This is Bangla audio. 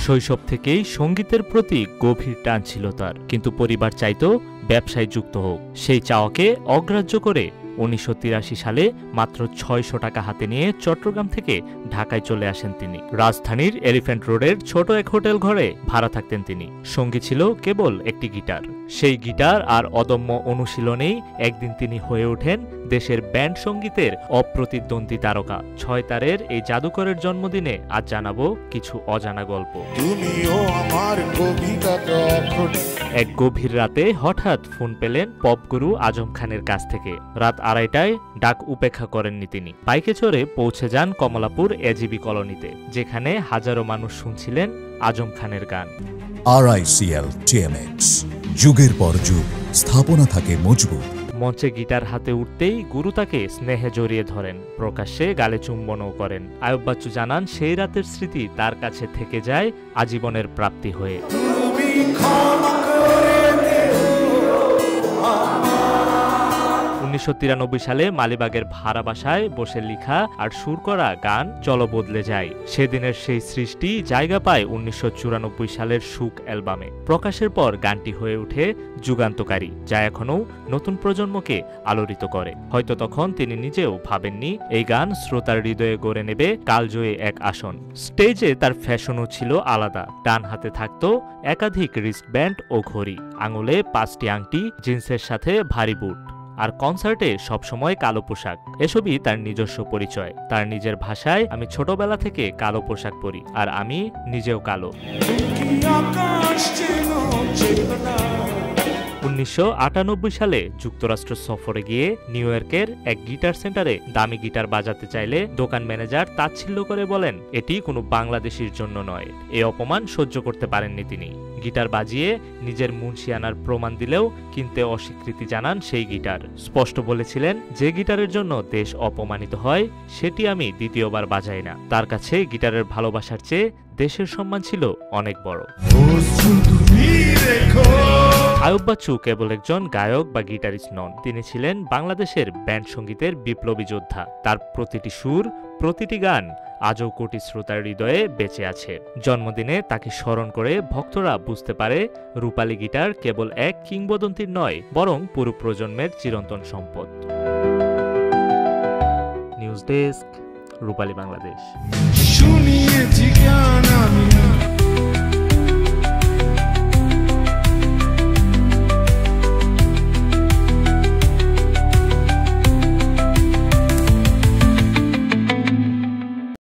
শৈশব থেকেই সঙ্গীতের প্রতি গভীর টান ছিল তার, কিন্তু পরিবার চাইতো ব্যবসায় যুক্ত হোক। সেই চাওয়াকে অগ্রাহ্য করে ১৯৮৩ সালে মাত্র ৬০০ টাকা হাতে নিয়ে চট্টগ্রাম থেকে ঢাকায় চলে আসেন তিনি। রাজধানীর এলিফ্যান্ট রোডের ছোট এক হোটেল ঘরে ভাড়া থাকতেন তিনি। সঙ্গী ছিল কেবল একটি গিটার। সেই গিটার আর অদম্য অনুশীলনেই একদিন তিনি হয়ে ওঠেন দেশের ব্যান্ড সঙ্গীতের অপ্রতিদ্বন্দ্বী তারকা। ৬ তারের এই জাদুকরের জন্মদিনে আজ জানাবো কিছু অজানা গল্প। এক গভীর রাতে হঠাৎ ফোন পেলেন পপ গুরু আজম খানের কাছ থেকে। রাত ২:৩০টায় ডাক উপেক্ষা করেননি তিনি। বাইকে চড়ে পৌঁছে যান কমলাপুর এজিবি কলোনিতে, যেখানে হাজারো মানুষ শুনছিলেন আজম খানের গান। RICL TMX, যুগের পর যুগ স্থাপনা থাকে মজবুত। মঞ্চে গিটার হাতে উঠতেই গুরু তাকে স্নেহে জড়িয়ে ধরেন, প্রকাশ্যে গালে চুম্বনও করেন। আয়ুব বাচ্চু জানান, সেই রাতের স্মৃতি তার কাছে থেকে যায় আজীবনের প্রাপ্তি হয়ে। ১৯৯৩ সালে মালিবাগের ভাড়া বাসায় বসে লিখা আর সুর করা গান চলো বদলে যায়। সেদিনের সেই সৃষ্টি জায়গা পায় ১৯৯৪ সালের সুখ অ্যালবামে। প্রকাশের পর গানটি হয়ে ওঠে যুগান্তকারী, যা এখনও নতুন প্রজন্মকে আলোড়িত করে। হয়তো তখন তিনি নিজেও ভাবেননি এই গান শ্রোতার হৃদয়ে গড়ে নেবে কালজয়ী এক আসন। স্টেজে তার ফ্যাশনও ছিল আলাদা। ডান হাতে থাকত একাধিক রিস্টব্যান্ড ও ঘড়ি, আঙুলে ৫টি আংটি, জিন্সের সাথে ভারী বুট, আর কনসার্টে সবসময় কালো পোশাক। এসবই তার নিজস্ব পরিচয়। তার নিজের ভাষায়, আমি ছোটবেলা থেকে কালো পোশাক পরি আর আমি নিজেও কালো। ১৯৯৮ সালে যুক্তরাষ্ট্র সফরে গিয়ে নিউ ইয়র্কের এক গিটার সেন্টারে দামি গিটার বাজাতে চাইলে দোকান ম্যানেজার তাচ্ছিল্য করে বলেন, এটি কোনো বাংলাদেশির জন্য নয়। এই অপমান সহ্য করতে পারেননি তিনি। গিটার বাজিয়ে নিজের মুন্সিয়ানার প্রমাণ দিলেও কিনতে অস্বীকৃতি জানান সেই গিটার। স্পষ্ট বলেছিলেন, যে গিটারের জন্য দেশ অপমানিত হয় সেটি আমি দ্বিতীয়বার বাজাই না। তার কাছে গিটারের ভালোবাসার চেয়ে দেশের সম্মান ছিল অনেক বড়। আয়ুব বাচ্চু কেবল একজন গায়ক বা গিটারিস্ট নন, তিনি ছিলেন বাংলাদেশের ব্যান্ড সঙ্গীতের বিপ্লবী যোদ্ধা। তার প্রতিটি সুর, প্রতিটি গান আজও কোটি শ্রোতার হৃদয়ে বেঁচে আছে। জন্মদিনে তাকে স্মরণ করে ভক্তরা বুঝতে পারে রূপালী গিটার কেবল এক কিংবদন্তির নয়, বরং পুরো প্রজন্মের চিরন্তন সম্পদ। নিউজ ডেস্ক, রূপালী বাংলাদেশ।